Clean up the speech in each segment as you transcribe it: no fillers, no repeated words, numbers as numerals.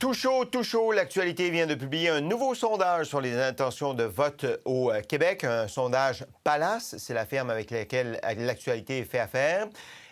Tout chaud, l'actualité vient de publier un nouveau sondage sur les intentions de vote au Québec, un sondage Palace, c'est la firme avec laquelle l'actualité fait affaire,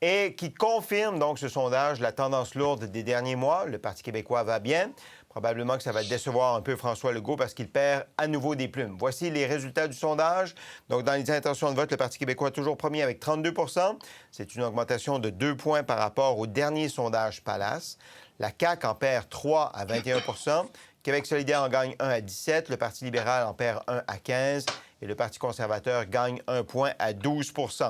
et qui confirme donc ce sondage la tendance lourde des derniers mois. Le Parti québécois va bien. Probablement que ça va décevoir un peu François Legault parce qu'il perd à nouveau des plumes. Voici les résultats du sondage. Donc, dans les intentions de vote, le Parti québécois est toujours premier avec 32 %. C'est une augmentation de 2 points par rapport au dernier sondage Palace. La CAQ en perd 3 à 21 %. Québec solidaire en gagne 1 à 17 %. Le Parti libéral en perd 1 à 15 % et le Parti conservateur gagne 1 point à 12 %.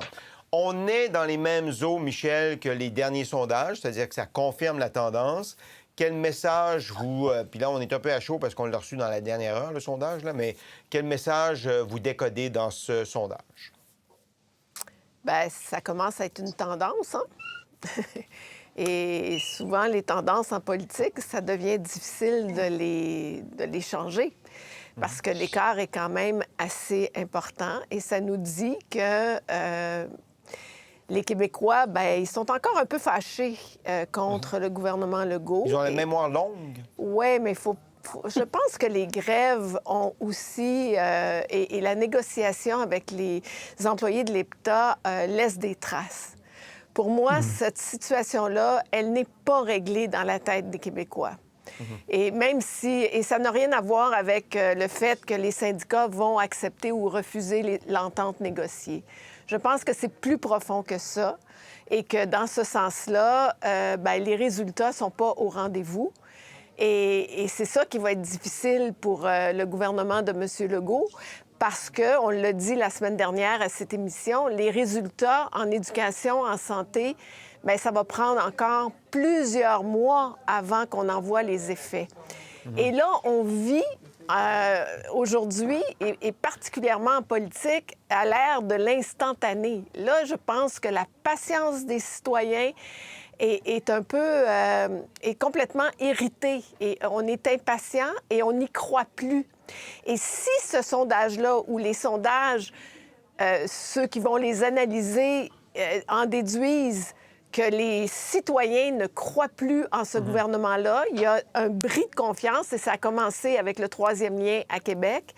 On est dans les mêmes eaux, Michel, que les derniers sondages, c'est-à-dire que ça confirme la tendance. Quel message vous... puis là, on est un peu à chaud parce qu'on l'a reçu dans la dernière heure, le sondage, là, mais quel message vous décodez dans ce sondage? Bien, ça commence à être une tendance, hein? Et souvent, les tendances en politique, ça devient difficile de les changer parce que l'écart est quand même assez important et ça nous dit que les Québécois, bien, ils sont encore un peu fâchés contre le gouvernement Legault. Ils ont la mémoire longue. Oui, mais je pense que les grèves ont aussi, et la négociation avec les employés de l'État laisse des traces. Pour moi, cette situation-là, elle n'est pas réglée dans la tête des Québécois. Et même si... Et ça n'a rien à voir avec le fait que les syndicats vont accepter ou refuser l'entente négociée. Je pense que c'est plus profond que ça et que dans ce sens-là, bien, les résultats ne sont pas au rendez-vous. Et c'est ça qui va être difficile pour le gouvernement de M. Legault parce que, on l'a dit la semaine dernière à cette émission, les résultats en éducation, en santé, bien, ça va prendre encore plusieurs mois avant qu'on en voit les effets. Et là, on vit aujourd'hui, et particulièrement en politique, à l'ère de l'instantané. Là, je pense que la patience des citoyens est un peu... est complètement irritée. Et on est impatient et on n'y croit plus. Et si ce sondage-là, ou les sondages, ceux qui vont les analyser, en déduisent que les citoyens ne croient plus en ce gouvernement-là. Il y a un bris de confiance et ça a commencé avec le troisième lien à Québec.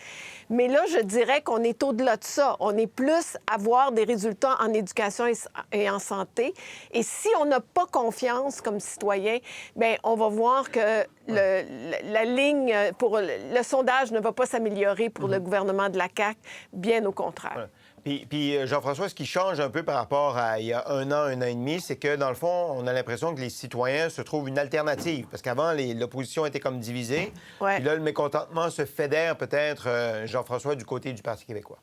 Mais là, je dirais qu'on est au-delà de ça. On est plus à voir des résultats en éducation et en santé. Et si on n'a pas confiance comme citoyen, bien, on va voir que la ligne pour le sondage ne va pas s'améliorer pour le gouvernement de la CAQ, bien au contraire. Ouais. Puis Jean-François, ce qui change un peu par rapport à il y a un an et demi, c'est que, dans le fond, on a l'impression que les citoyens se trouvent une alternative. Parce qu'avant, l'opposition était comme divisée. Ouais. Puis là, le mécontentement se fédère peut-être, Jean-François, du côté du Parti québécois.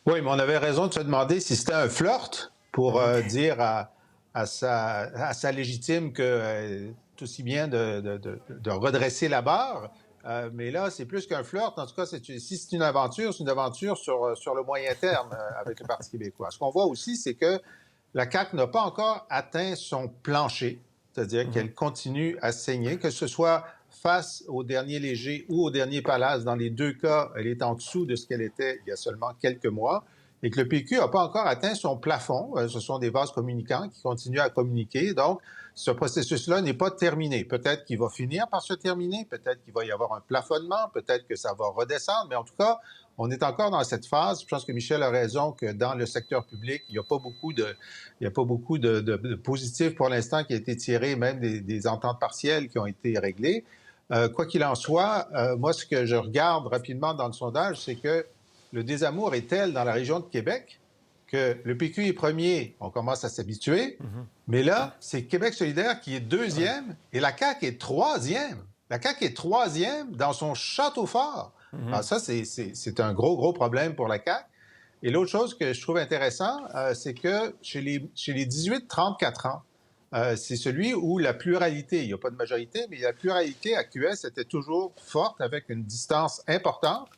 Oui, mais on avait raison de se demander si c'était un flirt pour dire à sa légitime que c'est aussi bien de redresser la barre. Mais là, c'est plus qu'un flirt. En tout cas, si c'est une aventure sur le moyen terme avec le Parti québécois. Ce qu'on voit aussi, c'est que la CAQ n'a pas encore atteint son plancher, c'est-à-dire qu'elle continue à saigner, que ce soit face au dernier léger ou au dernier Palace. Dans les deux cas, elle est en dessous de ce qu'elle était il y a seulement quelques mois. Et que le PQ n'a pas encore atteint son plafond. Ce sont des vases communicants qui continuent à communiquer. Donc, ce processus-là n'est pas terminé. Peut-être qu'il va finir par se terminer, peut-être qu'il va y avoir un plafonnement, peut-être que ça va redescendre, mais en tout cas, on est encore dans cette phase. Je pense que Michel a raison que dans le secteur public, il n'y a pas beaucoup de positifs pour l'instant qui a été tiré, même des ententes partielles qui ont été réglées. Quoi qu'il en soit, moi, ce que je regarde rapidement dans le sondage, c'est que le désamour est tel dans la région de Québec que le PQ est premier, on commence à s'habituer, mais là, c'est Québec solidaire qui est deuxième et la CAQ est troisième. La CAQ est troisième dans son château fort. Alors ça, c'est un gros problème pour la CAQ. Et l'autre chose que je trouve intéressant, c'est que chez les 18-34 ans, c'est celui où la pluralité, il n'y a pas de majorité, mais la pluralité à QS était toujours forte avec une distance importante.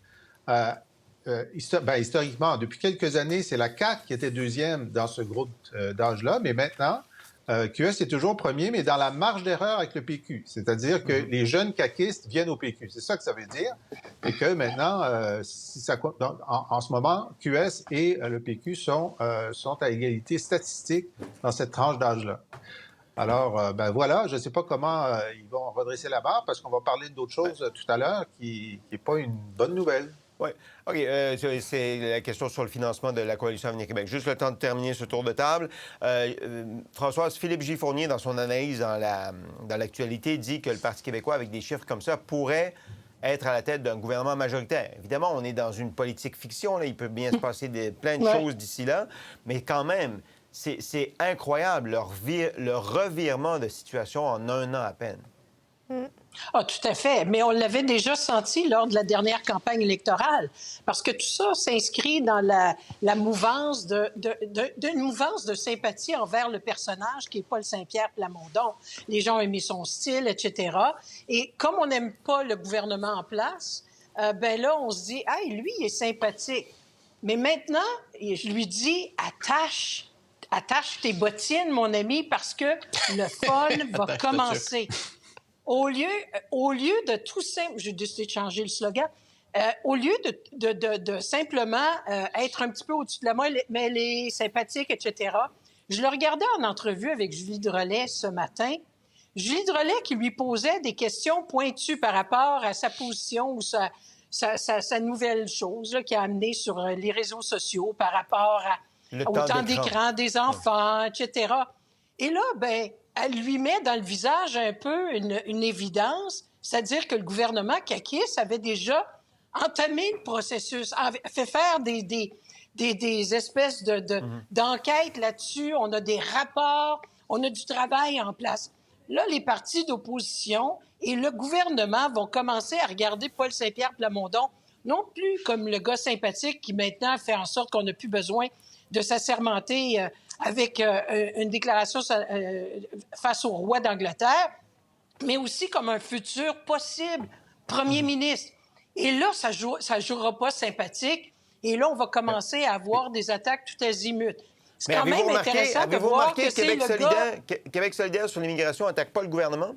Historiquement, depuis quelques années, c'est la CAQ qui était deuxième dans ce groupe d'âge-là, mais maintenant, QS est toujours premier, mais dans la marge d'erreur avec le PQ. C'est-à-dire que les jeunes caquistes viennent au PQ. C'est ça que ça veut dire. Et que maintenant, en ce moment, QS et le PQ sont à égalité statistique dans cette tranche d'âge-là. Alors, ben voilà, je ne sais pas comment ils vont redresser la barre parce qu'on va parler d'autre chose tout à l'heure qui n'est pas une bonne nouvelle. Oui. OK. C'est la question sur le financement de la Coalition Avenir Québec. Juste le temps de terminer ce tour de table. Françoise, Philippe J. Fournier, dans son analyse dans l'actualité, dit que le Parti québécois, avec des chiffres comme ça, pourrait être à la tête d'un gouvernement majoritaire. Évidemment, on est dans une politique fiction. Là. Il peut bien se passer plein de choses d'ici là. Mais quand même, c'est incroyable leur revirement de situation en un an à peine. Ah, tout à fait. Mais on l'avait déjà senti lors de la dernière campagne électorale, parce que tout ça s'inscrit dans la mouvance d'une mouvance de sympathie envers le personnage qui est Paul Saint-Pierre Plamondon. Les gens ont aimé son style, etc. Et comme on n'aime pas le gouvernement en place, ben là, on se dit, « Hey, lui, il est sympathique. » Mais maintenant, je lui dis, attache tes bottines, mon ami, parce que le fun va commencer. Au lieu de tout simple, j'ai décidé de changer le slogan, au lieu de simplement être un petit peu au-dessus de la mêlée, sympathique, etc., je le regardais en entrevue avec Julie Drolet ce matin. Julie Drolet qui lui posait des questions pointues par rapport à sa position ou sa nouvelle chose qu'il a amenée sur les réseaux sociaux par rapport au temps d'écran des enfants, etc. Et là, ben, elle lui met dans le visage un peu une évidence, c'est-à-dire que le gouvernement caquiste avait déjà entamé le processus, fait faire des espèces d'enquêtes là-dessus. On a des rapports, on a du travail en place. Là, les partis d'opposition et le gouvernement vont commencer à regarder Paul Saint-Pierre Plamondon non plus comme le gars sympathique qui maintenant fait en sorte qu'on n'a plus besoin de s'assermenter avec une déclaration face au roi d'Angleterre, mais aussi comme un futur possible premier ministre. Et là, ça jouera pas sympathique. Et là, on va commencer à avoir des attaques tout azimut. C'est quand même intéressant de voir que c'est le gars... Québec solidaire sur l'immigration n'attaque pas le gouvernement?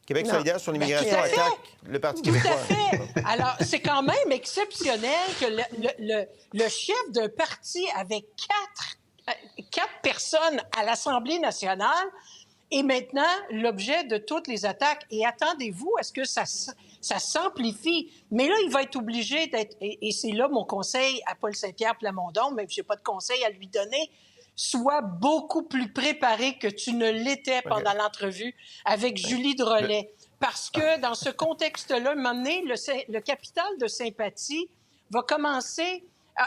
Québec solidaire sur l'immigration attaque le Parti québécois. Tout à fait. Alors, c'est quand même exceptionnel que le chef d'un parti avec quatre personnes à l'Assemblée nationale est maintenant l'objet de toutes les attaques. Et attendez-vous à ce que ça s'amplifie. Mais là, il va être obligé d'être... Et c'est là mon conseil à Paul Saint-Pierre Plamondon, même si je n'ai pas de conseil à lui donner, sois beaucoup plus préparé que tu ne l'étais pendant l'entrevue avec Julie Drolet. Parce que dans ce contexte-là, à un moment donné, le capital de sympathie va commencer...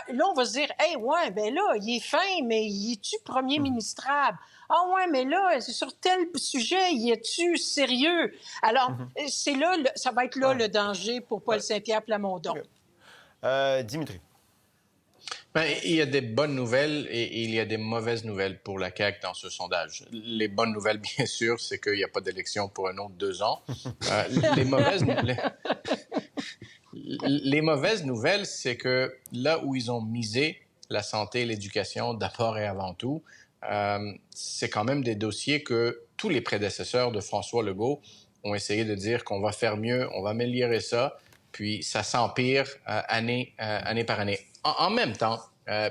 Là, on va se dire, « Hey, ouais, ben là, il est fin, mais il est-tu premier ministrable? Ah ouais, mais là, sur tel sujet, il est-tu sérieux? » Alors, c'est là, ça va être là le danger pour Paul Saint-Pierre Plamondon. Dimitri. Bien, il y a des bonnes nouvelles et il y a des mauvaises nouvelles pour la CAQ dans ce sondage. Les bonnes nouvelles, bien sûr, c'est qu'il n'y a pas d'élection pour un autre 2 ans. Les mauvaises nouvelles, c'est que là où ils ont misé la santé et l'éducation d'abord et avant tout, c'est quand même des dossiers que tous les prédécesseurs de François Legault ont essayé de dire qu'on va faire mieux, on va améliorer ça, puis ça s'empire année par année. En même temps,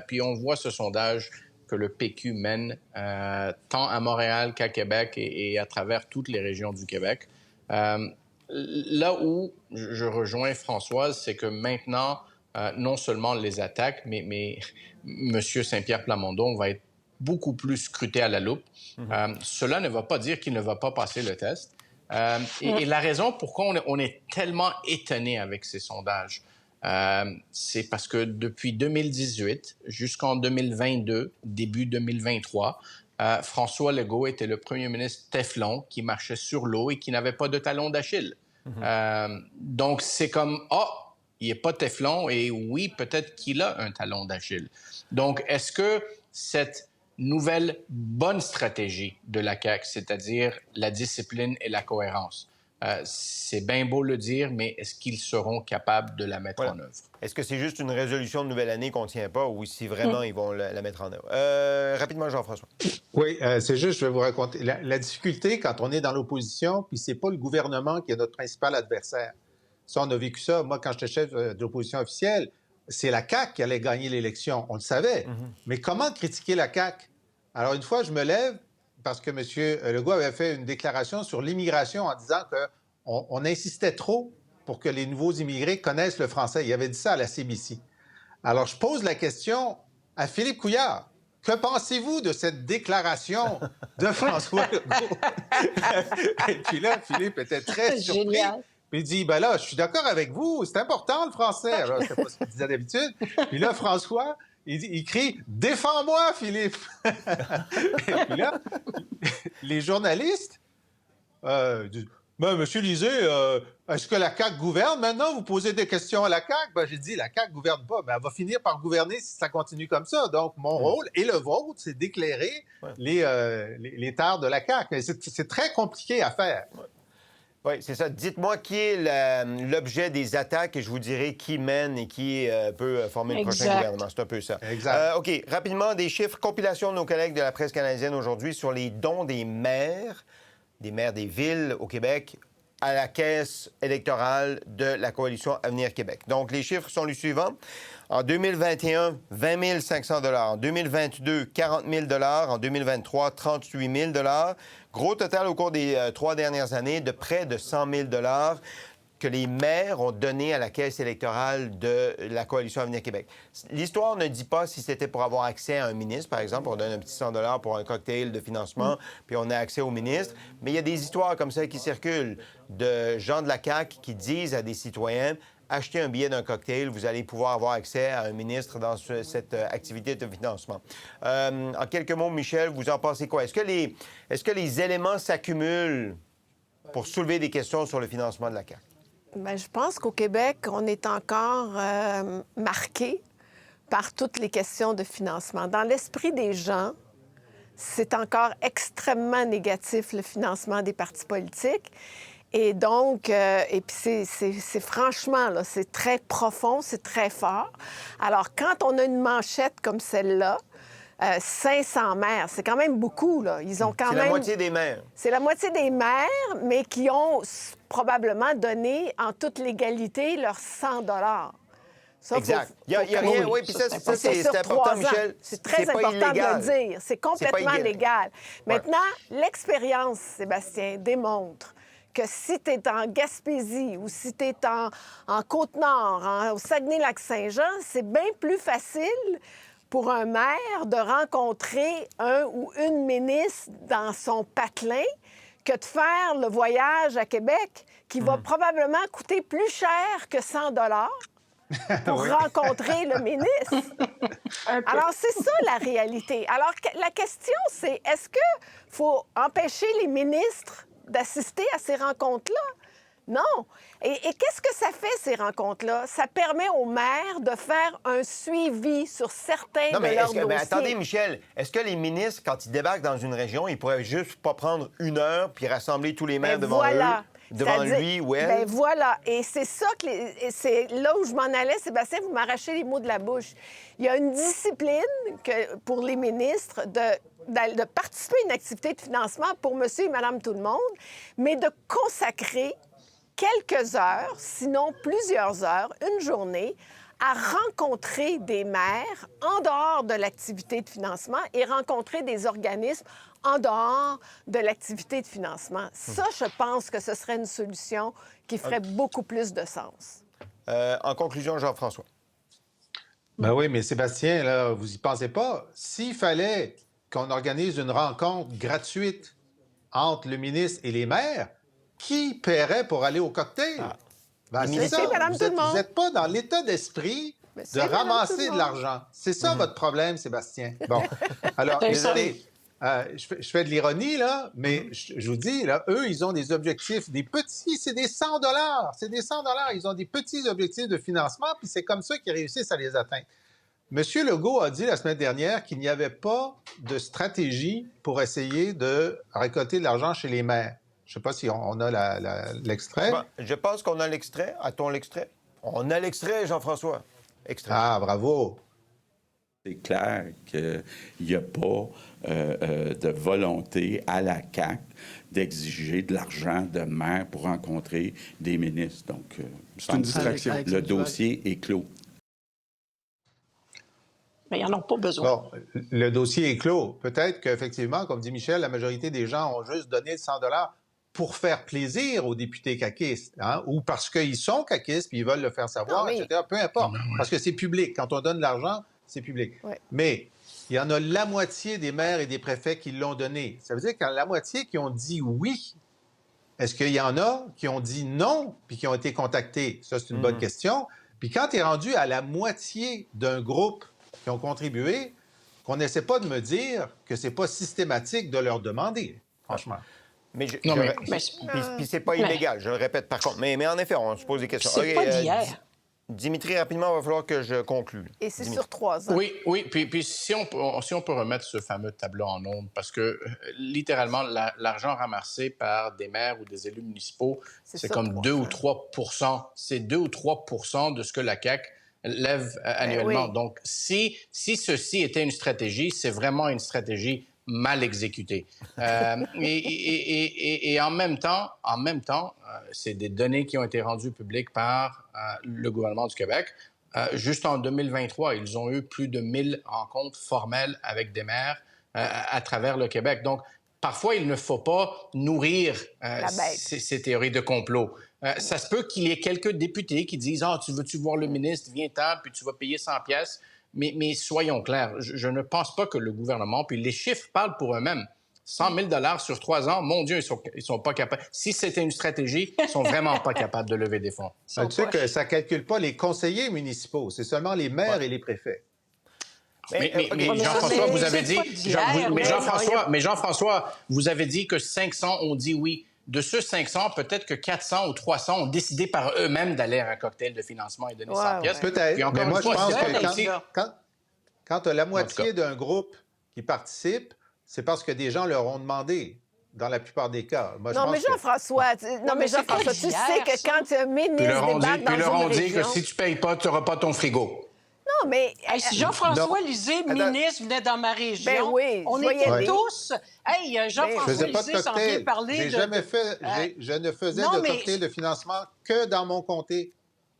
puis on voit ce sondage que le PQ mène tant à Montréal qu'à Québec et à travers toutes les régions du Québec. Là où je rejoins Françoise, c'est que maintenant, non seulement les attaques, mais M. Saint-Pierre Plamondon va être beaucoup plus scruté à la loupe. Cela ne va pas dire qu'il ne va pas passer le test. Et la raison pourquoi on est tellement étonné avec ces sondages, c'est parce que depuis 2018 jusqu'en 2022, début 2023, François Legault était le premier ministre Teflon qui marchait sur l'eau et qui n'avait pas de talon d'Achille. Donc, c'est comme, il n'est pas Teflon et oui, peut-être qu'il a un talon d'Achille. Donc, est-ce que cette nouvelle bonne stratégie de la CAQ, c'est-à-dire la discipline et la cohérence, c'est bien beau le dire, mais est-ce qu'ils seront capables de la mettre en œuvre? Est-ce que c'est juste une résolution de nouvelle année qu'on ne tient pas ou si vraiment ils vont la mettre en œuvre? Rapidement, Jean-François. Oui, c'est juste, je vais vous raconter. La difficulté quand on est dans l'opposition, puis c'est pas le gouvernement qui est notre principal adversaire. Ça, on a vécu ça. Moi, quand j'étais chef de l'opposition officielle, c'est la CAQ qui allait gagner l'élection. On le savait. Mais comment critiquer la CAQ? Alors, une fois, je me lève, parce que M. Legault avait fait une déclaration sur l'immigration en disant qu'on insistait trop pour que les nouveaux immigrés connaissent le français. Il avait dit ça à la CBC. Alors, je pose la question à Philippe Couillard. Que pensez-vous de cette déclaration de François Legault? Et puis là, Philippe était très surpris. Génial. Puis il dit, ben là, je suis d'accord avec vous, c'est important le français. Alors, c'est pas ce qu'il disait d'habitude. Puis là, François, il crie, défends-moi, Philippe. Et puis là, les journalistes disent, ben, Monsieur Lisée, est-ce que la CAQ gouverne maintenant? Vous posez des questions à la CAQ? Ben, j'ai dit, la CAQ gouverne pas, mais elle va finir par gouverner si ça continue comme ça. Donc, mon rôle et le vôtre, c'est d'éclairer les tares de la CAQ. C'est très compliqué à faire. Oui, c'est ça. Dites-moi qui est l'objet des attaques et je vous dirai qui mène et qui peut former le prochain gouvernement. C'est un peu ça. Exact. OK. Rapidement, des chiffres. Compilation de nos collègues de la presse canadienne aujourd'hui sur les dons des maires des villes au Québec à la caisse électorale de la Coalition Avenir Québec. Donc, les chiffres sont les suivants. En 2021, 20 500 $. En 2022, 40 000 $. En 2023, 38 000 $. Gros total au cours des 3 dernières années de près de 100 000 $ que les maires ont donné à la caisse électorale de la Coalition Avenir Québec. L'histoire ne dit pas si c'était pour avoir accès à un ministre, par exemple. On donne un petit 100 $ pour un cocktail de financement, puis on a accès au ministre. Mais il y a des histoires comme ça qui circulent de gens de la CAQ qui disent à des citoyens « Achetez un billet d'un cocktail, vous allez pouvoir avoir accès à un ministre dans cette activité de financement. » En quelques mots, Michel, vous en pensez quoi? Est-ce que les éléments s'accumulent pour soulever des questions sur le financement de la CAQ? Bien, je pense qu'au Québec, on est encore marqué par toutes les questions de financement. Dans l'esprit des gens, c'est encore extrêmement négatif, le financement des partis politiques. Et donc, et puis c'est franchement, là, c'est très profond, c'est très fort. Alors, quand on a une manchette comme celle-là, 500 maires, c'est quand même beaucoup, là. Ils ont quand même... C'est la moitié des maires. C'est la moitié des maires, mais qui ont probablement donné en toute légalité leurs 100 $. Ça, exact. Il n'y a rien... Oui, puis ça c'est important, Michel. C'est très important illégal. de le dire. C'est complètement légal. Maintenant, l'expérience, Sébastien, démontre que si tu es en Gaspésie ou si tu es en Côte-Nord, au Saguenay-Lac-Saint-Jean, c'est bien plus facile pour un maire de rencontrer un ou une ministre dans son patelin que de faire le voyage à Québec qui va probablement coûter plus cher que 100 $ pour rencontrer le ministre. Alors, c'est ça la réalité. Alors, la question, c'est est-ce qu'il faut empêcher les ministres d'assister à ces rencontres-là? Non. Et qu'est-ce que ça fait, ces rencontres-là? Ça permet aux maires de faire un suivi sur certains de leurs dossiers. Mais attendez, Michel, est-ce que les ministres, quand ils débarquent dans une région, ils pourraient juste pas prendre 1 heure puis rassembler tous les maires devant eux? Devant lui ou elle? Ben voilà. Et c'est ça c'est là où je m'en allais, Sébastien, vous m'arrachez les mots de la bouche. Il y a une discipline pour les ministres de participer à une activité de financement pour monsieur et madame tout le monde, mais de consacrer quelques heures, sinon plusieurs heures, une journée, à rencontrer des maires en dehors de l'activité de financement et rencontrer des organismes en dehors de l'activité de financement. Ça, je pense que ce serait une solution qui ferait beaucoup plus de sens. En conclusion, Jean-François. Ben oui, mais Sébastien, là, vous y pensez pas. S'il fallait qu'on organise une rencontre gratuite entre le ministre et les maires, qui paierait pour aller au cocktail? Ben, c'est ça. Vous n'êtes pas dans l'état d'esprit de ramasser de l'argent. C'est ça votre problème, Sébastien. Bon, alors, désolé, je fais de l'ironie, là, mais je vous dis, là, eux, ils ont des objectifs, des petits, c'est des 100 $. C'est des 100 $. Ils ont des petits objectifs de financement, puis c'est comme ça qu'ils réussissent à les atteindre. M. Legault a dit la semaine dernière qu'il n'y avait pas de stratégie pour essayer de récolter de l'argent chez les maires. Je ne sais pas si on a l'extrait. Je pense qu'on a l'extrait. A-t-on l'extrait? On a l'extrait, Jean-François. Extrait. Ah, bravo. C'est clair qu'il n'y a pas de volonté à la CAQ d'exiger de l'argent de maire pour rencontrer des ministres. Donc, c'est une distraction. Le dossier est clos. Mais ils n'en ont pas besoin. Bon, le dossier est clos. Peut-être qu'effectivement, comme dit Michel, la majorité des gens ont juste donné le 100 $ pour faire plaisir aux députés caquistes, hein, ou parce qu'ils sont caquistes puis ils veulent le faire savoir, Non, mais... etc. Peu importe, parce que c'est public. Quand on donne de l'argent, c'est public. Ouais. Mais il y en a la moitié des maires et des préfets qui l'ont donné. Ça veut dire qu'il y en a la moitié qui ont dit oui. Est-ce qu'il y en a qui ont dit non puis qui ont été contactés? Ça, c'est une bonne question. Puis quand tu es rendu à la moitié d'un groupe qui ont contribué, qu'on n'essaie pas de me dire que c'est pas systématique de leur demander, franchement. Mais puis c'est pas Mais- illégal, je le répète par contre. Mais en effet, on se pose des questions. C'est OK, pas d'hier. Dimitri, rapidement, il va falloir que je conclue. Et c'est Dimitri. sur 3 ans. Oui. Puis si on peut remettre ce fameux tableau en ondes, parce que littéralement, l'argent ramassé par des maires ou des élus municipaux, c'est ça, comme 2 ou 3 C'est 2 ou 3 de ce que la CAQ lève annuellement. oui. Donc, si ceci était une stratégie, c'est vraiment une stratégie mal exécutée. Et en même temps, c'est des données qui ont été rendues publiques par le gouvernement du Québec. Juste en 2023, ils ont eu plus de 1000 rencontres formelles avec des maires à travers le Québec. Donc, parfois, il ne faut pas nourrir ces théories de complot. Ça se peut qu'il y ait quelques députés qui disent « Ah, tu veux-tu voir le ministre? Viens-t'en, puis tu vas payer 100 pièces. » Mais soyons clairs, je ne pense pas que le gouvernement, puis les chiffres parlent pour eux-mêmes. 100 000 $ sur 3 ans, mon Dieu, ils sont pas capables. Si c'était une stratégie, ils sont vraiment pas capables de lever des fonds. Tu sais que ça ne calcule pas les conseillers municipaux, c'est seulement les maires et les préfets. Mais OK, Jean-François, vous avez c'est dit... pas d'hier, Mais Jean-François, vous avez dit que 500 ont dit oui. De ceux 500, peut-être que 400 ou 300 ont décidé par eux-mêmes d'aller à un cocktail de financement et donner 100 pièces. Peut-être, Puis encore mais moi, une je fois, pense c'est que quand tu as la moitié En tout d'un groupe qui participe, c'est parce que des gens leur ont demandé, dans la plupart des cas. Moi, je Non, pense mais Jean-François, tu sais que quand un ministre débarque dans Puis leur ont une dit que région... si tu payes pas, tu n'auras pas ton frigo. Non, mais... Hey, si Jean-François Lisée, ministre, venait dans ma région, Ben oui, on soyez était allés. tous... Hey, je Jean-François faisais pas de Lisée s'en vient cocktail. parler J'ai de... jamais fait, je ne faisais Non, de mais- cocktail de financement que dans mon comté.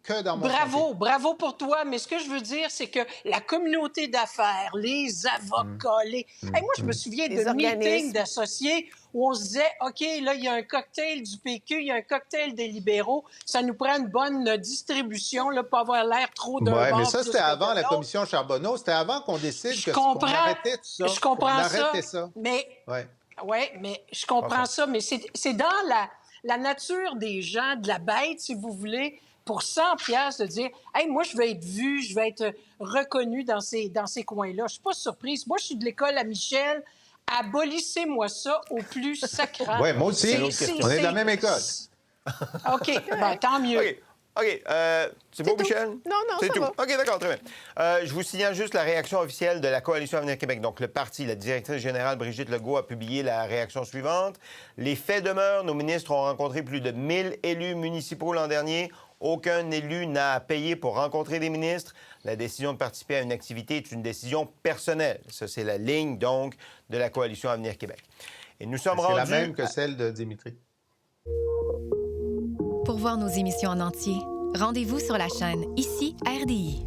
Que dans mon comté. Bravo pour toi, mais ce que je veux dire, c'est que la communauté d'affaires, les avocats, Hey, moi, je me souviens Les de organismes. meetings d'associés où on se disait, OK, là, il y a un cocktail du PQ, il y a un cocktail des libéraux, ça nous prend une bonne distribution, là, pour avoir l'air trop d'un Ouais, bord mais ça, plus c'était que avant de la l'autre. commission Charbonneau. C'était avant qu'on décide Je qu'on comprends, arrêtait tout ça. je comprends qu'on ça, arrêtait ça. mais... Ouais. Oui, mais je comprends ça, mais c'est dans la nature des gens, de la bête, si vous voulez, pour 100 piastres, de dire « Hey, moi, je vais être vu, je vais être reconnu dans ces coins-là. » Je suis pas surprise. Moi, je suis de l'école à Michel. Abolissez-moi ça au plus sacrant. Oui, moi aussi. On est de la même école. OK, ben, tant mieux. OK. C'est beau, tout. Michel? Non, c'est ça tout. va. OK, d'accord, très bien. Je vous signale juste la réaction officielle de la Coalition Avenir Québec. Donc, le parti, la directrice générale Brigitte Legault a publié la réaction suivante. Les faits demeurent. Nos ministres ont rencontré plus de 1000 élus municipaux l'an dernier. Aucun élu n'a à payer pour rencontrer des ministres. La décision de participer à une activité est une décision personnelle. Ça, c'est la ligne, donc, de la Coalition Avenir Québec. Et nous sommes C'est rendus... la même que celle de Dimitri. Pour voir nos émissions en entier, rendez-vous sur la chaîne Ici RDI.